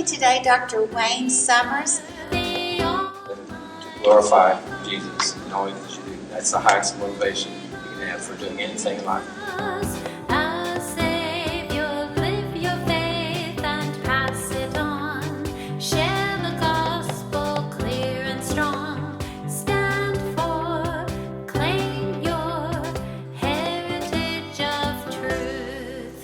today Dr. Wayne Summers. To glorify Jesus in all that you do. That's the highest motivation you can have for doing anything in life.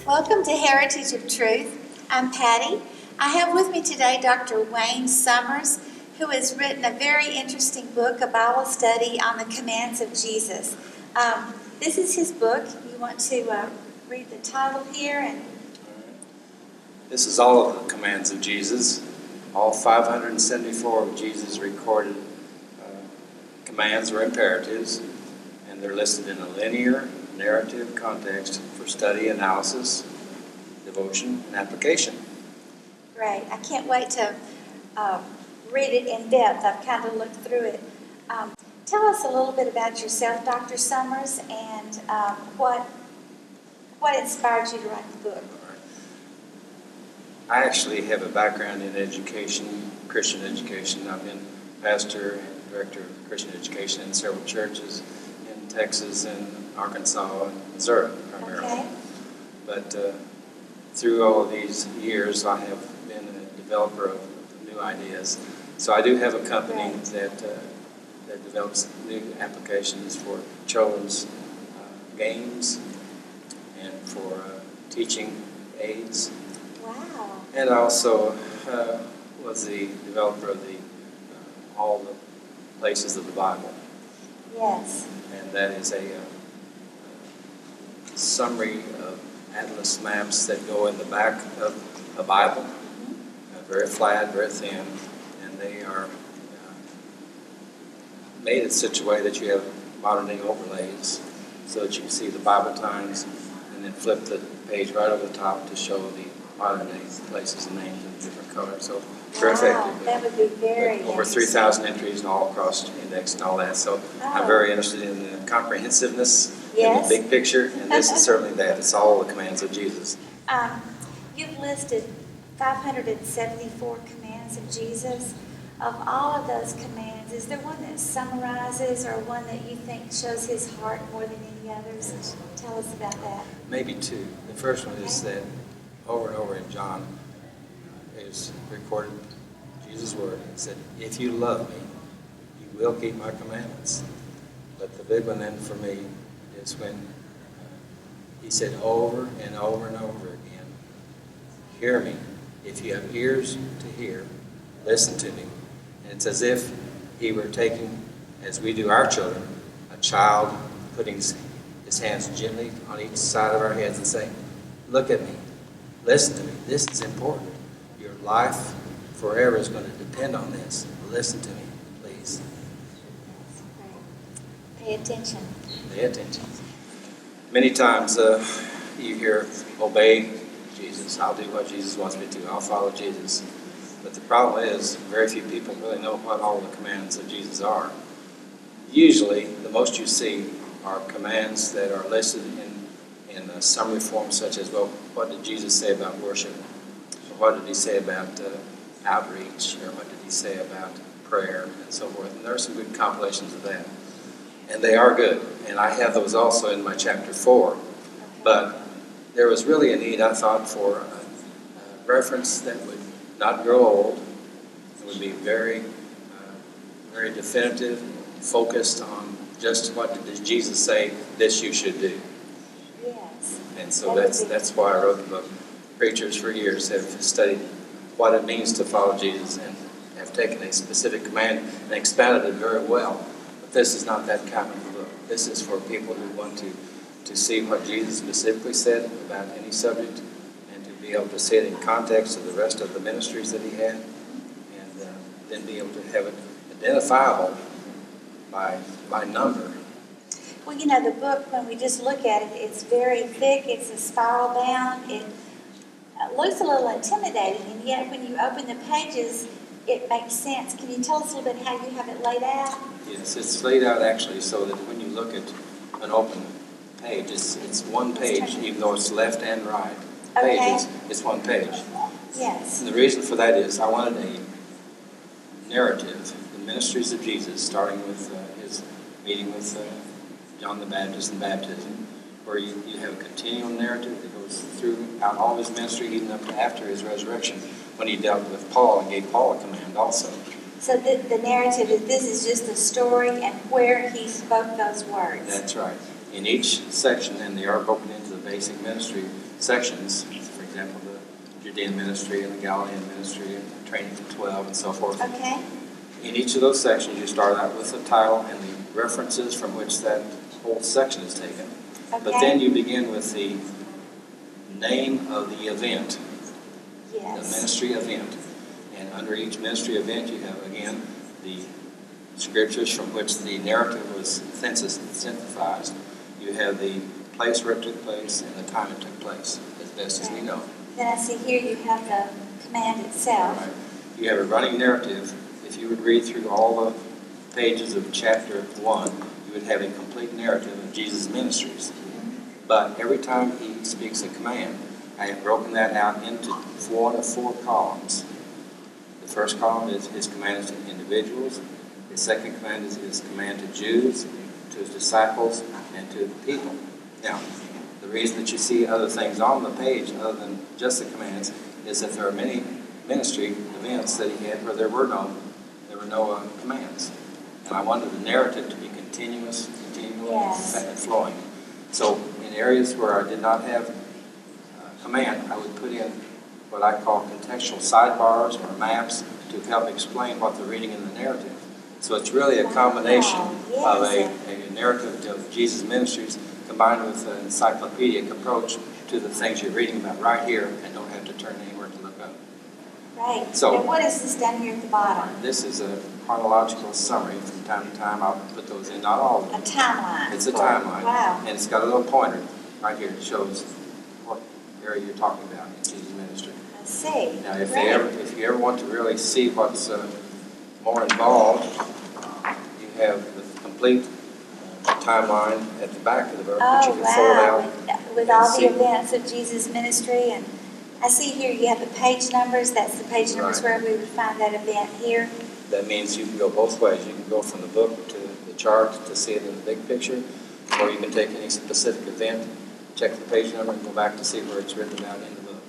Welcome to Heritage of Truth. I'm Patty. I have with me today Dr. Wayne Summers, who has written a very interesting book, a Bible study on the commands of Jesus. This is his book. You want to read the title here? And This is all of the commands of Jesus, all 574 of Jesus' recorded commands or imperatives, and they're listed in a linear narrative context for study, analysis, devotion, and application. Great. I can't wait to read it in depth. I've kind of looked through it. Tell us a little bit about yourself, Dr. Summers, and what inspired you to write the book. I actually have a background in education, Christian education. I've been pastor and director of Christian education in several churches in Texas and Arkansas and Missouri primarily. Okay. But through all of these years, I have been a developer of new ideas. So I do have a company that develops new applications for children's games and for teaching aids. Wow. And I also was the developer of all the places of the Bible. Yes. And that is a summary of atlas maps that go in the back of a Bible, very flat, very thin, and they are made in such a way that you have modern-day overlays so that you can see the Bible times and then flip the page right over the top to show the modern-day places and names in different colors. So very effective. That would be very over 3,000 entries and all across index and all that. So I'm very interested in the comprehensiveness in the big picture, and this is certainly that. It's all the commands of Jesus. You've listed 574 commands of Jesus. Of all of those commands, is there one that summarizes or one that you think shows his heart more than any others? Yes. Tell us about that. Maybe two. The first one is that over and over in John is recorded Jesus' word. It said, "If you love me, you will keep my commandments." But the big one then for me is when he said over and over and over again, "Hear me. If you have ears to hear, listen to me." And it's as if he were taking, as we do our children, a child putting his hands gently on each side of our heads and saying, "Look at me. Listen to me. This is important. Your life forever is going to depend on this. Listen to me, please." Pay attention. Pay attention. Many times you hear, "Obey Jesus. I'll do what Jesus wants me to. I'll follow Jesus." But the problem is, very few people really know what all the commands of Jesus are. Usually, the most you see are commands that are listed in a summary form, such as, well, what did Jesus say about worship? Or what did he say about outreach? Or what did he say about prayer? And so forth. And there are some good compilations of that. And they are good. And I have those also in my chapter 4. But there was really a need, I thought, for a reference that would not grow old. It would be very, very definitive, focused on just what did Jesus say this you should do. Yes. And so that's why I wrote the book. Preachers for years have studied what it means to follow Jesus and have taken a specific command and expounded it very well. But this is not that kind of book. This is for people who want to see what Jesus specifically said about any subject and to be able to see it in context of the rest of the ministries that he had, and then be able to have it identifiable by number. Well, you know, the book, when we just look at it, it's very thick. It's a spiral bound. It looks a little intimidating, and yet when you open the pages, it makes sense. Can you tell us a little bit how you have it laid out? Yes, it's laid out actually so that when you look at an open page, it's one page, even though it's left and right pages. It's one page. Yes. And the reason for that is I wanted a narrative, the ministries of Jesus, starting with his meeting with John the Baptist and baptism, where you have a continual narrative that goes throughout all his ministry, even up to after his resurrection, when he dealt with Paul and gave Paul a command also. So the narrative is this is just a story and where he spoke those words. That's right. In each section, and they are broken into the basic ministry sections, for example, the Judean ministry and the Galilean ministry and the training for 12 and so forth. Okay. In each of those sections, you start out with the title and the references from which that whole section is taken. Okay. But then you begin with the name of the event, Yes. the ministry event. And under each ministry event, you have, again, the scriptures from which the narrative was synthesized. You have the place where it took place and the time it took place, as best as we know. Then I see here you have the command itself. Right. You have a running narrative. If you would read through all the pages of chapter 1, you would have a complete narrative of Jesus' ministries. But every time he speaks a command, I have broken that out into one of 4 columns. The first column is his command to individuals. The second command is his command to Jews, to his disciples, and to the people. Now, the reason that you see other things on the page other than just the commands is that there are many ministry events that he had where there were no commands. And I wanted the narrative to be continuous, continual, and flowing. So in areas where I did not have command, I would put in what I call contextual sidebars or maps to help explain what they're reading in the narrative. So it's really a combination of a narrative of Jesus' ministries combined with an encyclopedic approach to the things you're reading about right here and don't have to turn anywhere to look up. Right. So, and what is this down here at the bottom? This is a chronological summary. From time to time, I'll put those in, not all of them. A timeline. It's a timeline. Wow. And it's got a little pointer right here that shows what area you're talking about in Jesus' ministry. I see. Now, if you ever want to really see what's more involved, you have the complete timeline at the back of the book that you can fold out. With all the events of Jesus' ministry. And I see here you have the page numbers. That's the page numbers where we would find that event here. That means you can go both ways. You can go from the book to the chart to see it in the big picture, or you can take any specific event, check the page number, and go back to see where it's written about in the book.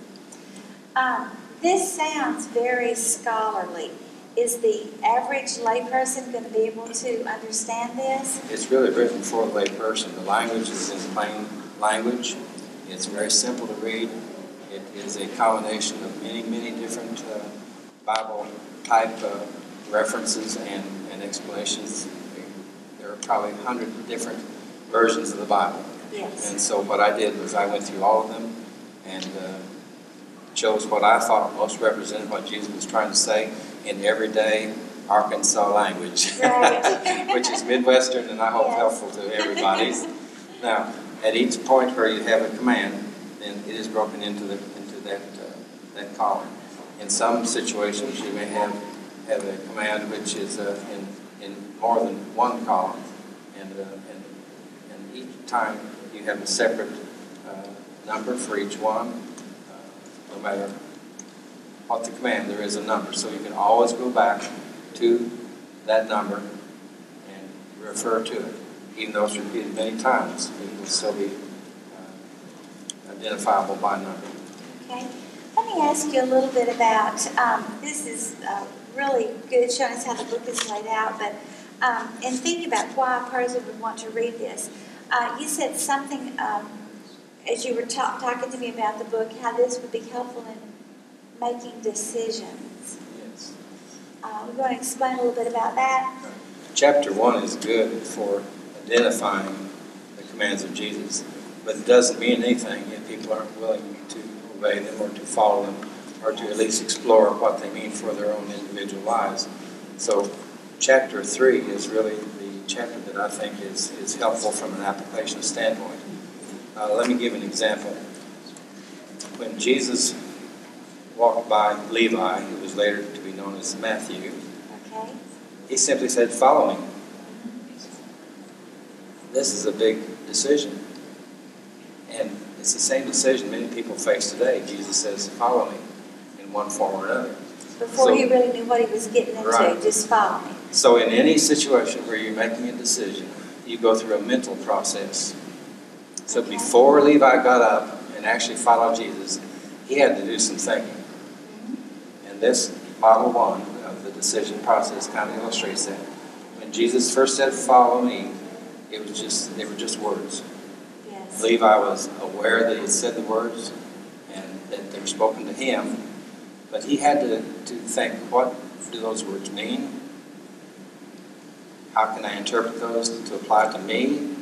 This sounds very scholarly. Is the average layperson going to be able to understand this? It's really written for the layperson. The language is in plain language. It's very simple to read. It is a combination of many, many different Bible-type references and explanations. There are probably 100 different versions of the Bible. Yes. And so what I did was I went through all of them and chose what I thought most represented what Jesus was trying to say in everyday Arkansas language, Right. which is Midwestern and I hope helpful to everybody. Now, at each point where you have a command, then it is broken into that column. In some situations, you may have a command which is in more than one column, and each time you have a separate number for each one. No matter what the command, there is a number. So you can always go back to that number and refer to it. Even though it's repeated many times, it will still be identifiable by number. Okay. Let me ask you a little bit about, this is really good, showing us how the book is laid out, but in thinking about why a person would want to read this, you said something as you were talking to me about the book, how this would be helpful in making decisions. Yes. We're going to explain a little bit about that. Chapter 1 is good for identifying the commands of Jesus, but it doesn't mean anything if people aren't willing to obey them or to follow them or to at least explore what they mean for their own individual lives. So chapter 3 is really the chapter that I think is helpful from an application standpoint. Let me give an example. When Jesus walked by Levi, who was later to be known as Matthew, he simply said, "Follow me." This is a big decision. And it's the same decision many people face today. Jesus says, "Follow me." And one form or another. Before he really knew what he was getting into, Right. just follow me. So in any situation where you're making a decision, you go through a mental process. So Okay. before Levi got up and actually followed Jesus, he had to do some thinking. And this model one of the decision process kind of illustrates that. When Jesus first said, "Follow me," they were just words. Yes. Levi was aware that he had said the words and that they were spoken to him, but he had to think, what do those words mean? How can I interpret those to apply to me?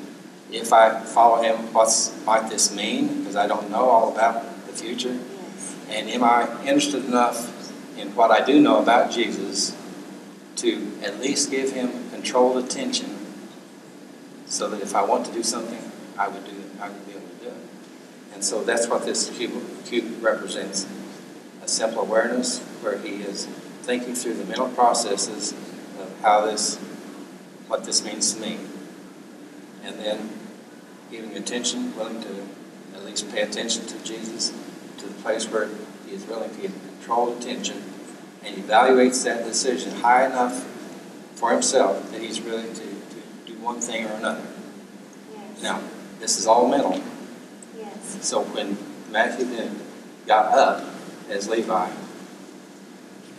If I follow him, what might this mean? Because I don't know all about the future. Yes. And am I interested enough in what I do know about Jesus to at least give him controlled attention so that if I want to do something, I would do it. I would be able to do it. And so that's what this cube represents. A simple awareness where he is thinking through the mental processes of what this means to me. And then giving attention, willing to at least pay attention to Jesus to the place where he is willing to give controlled attention and evaluates that decision high enough for himself that he's willing to do one thing or another. Yes. Now, this is all mental. Yes. So when Matthew then got up as Levi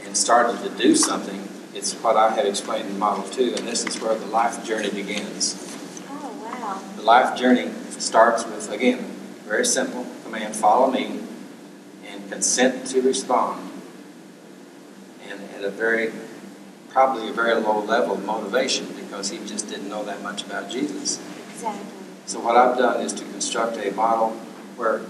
and started to do something, it's what I had explained in Model 2, and this is where the life journey begins. Oh, wow. The life journey starts with, again, very simple command, follow me, and consent to respond. And at probably a very low level of motivation because he just didn't know that much about Jesus. Exactly. So what I've done is to construct a model where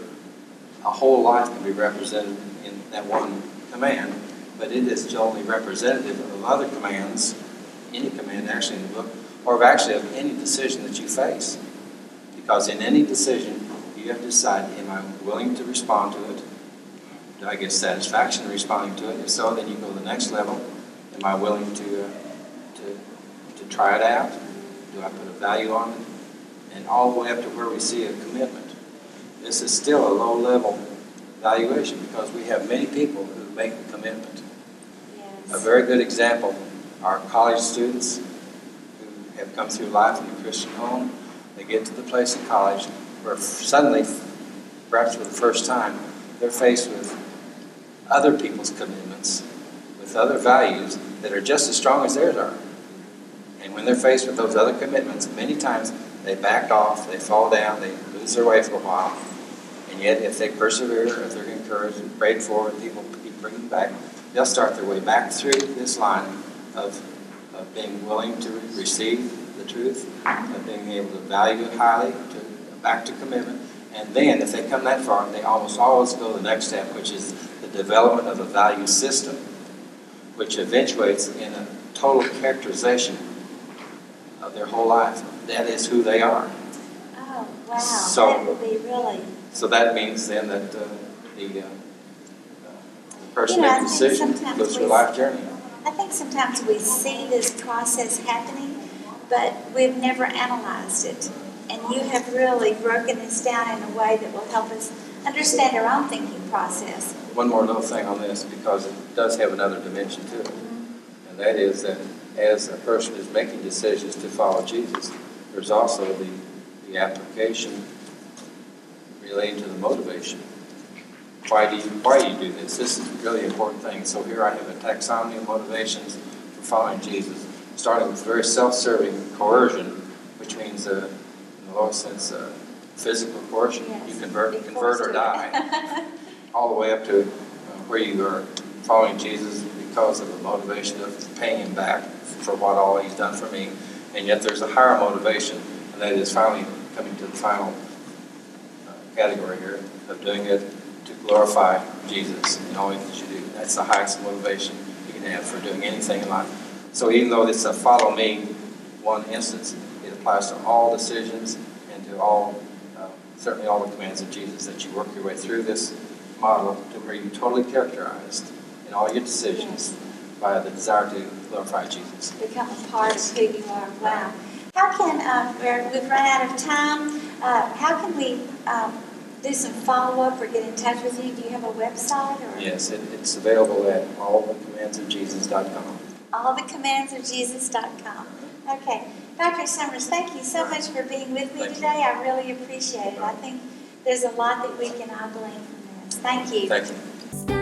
a whole life can be represented in that one command, but it is only representative of other commands, any command actually in the book, or actually of any decision that you face. Because in any decision, you have to decide, am I willing to respond to it? Do I get satisfaction in responding to it? If so, then you go to the next level. Am I willing to try it out? Do I put a value on it? And all the way up to where we see a commitment. This is still a low-level valuation because we have many people who make a commitment. Yes. A very good example are college students who have come through life in a Christian home. They get to the place in college where suddenly, perhaps for the first time, they're faced with other people's commitments, with other values that are just as strong as theirs are. And when they're faced with those other commitments, many times they back off, they fall down, they lose their way for a while. And yet, if they persevere, if they're encouraged and prayed for, and people keep bringing them back, they'll start their way back through this line of being willing to receive the truth, of being able to value it highly, back to commitment. And then, if they come that far, they almost always go to the next step, which is the development of a value system, which eventuates in a total characterization of their whole life. That is who they are. Oh, wow. So- that would be really... So that means then that the person You know, I making the think decision sometimes goes through a we- life journey. I think sometimes we see this process happening, but we've never analyzed it. And you have really broken this down in a way that will help us understand our own thinking process. One more little thing on this, because it does have another dimension to it. And that is that as a person is making decisions to follow Jesus, there's also the application relating to the motivation. Why do you do this? This is a really important thing. So here I have a taxonomy of motivations for following Jesus, starting with very self-serving coercion, which means, in the lowest sense, physical coercion. Yes. You convert or die, all the way up to where you are following Jesus because of the motivation of paying him back for what all he's done for me. And yet there's a higher motivation, and that is finally coming to the final category here of doing it to glorify Jesus in all that you do. That's the highest motivation you can have for doing anything in life. So even though it's a follow me one instance, it applies to all decisions and to all, certainly all the commands of Jesus, that you work your way through this model to where you're totally characterized in all your decisions by the desire to glorify Jesus. Become a part of who you are. Wow. How can, we've run out of time, how can we do some follow-up or get in touch with you, do you have a website? Or? Yes, it's available at allthecommandsofjesus.com. Allthecommandsofjesus.com. Okay. Dr. Summers, thank you so much for being with me today. I really appreciate it. I think there's a lot that we can all glean from this. Thank you. Thank you.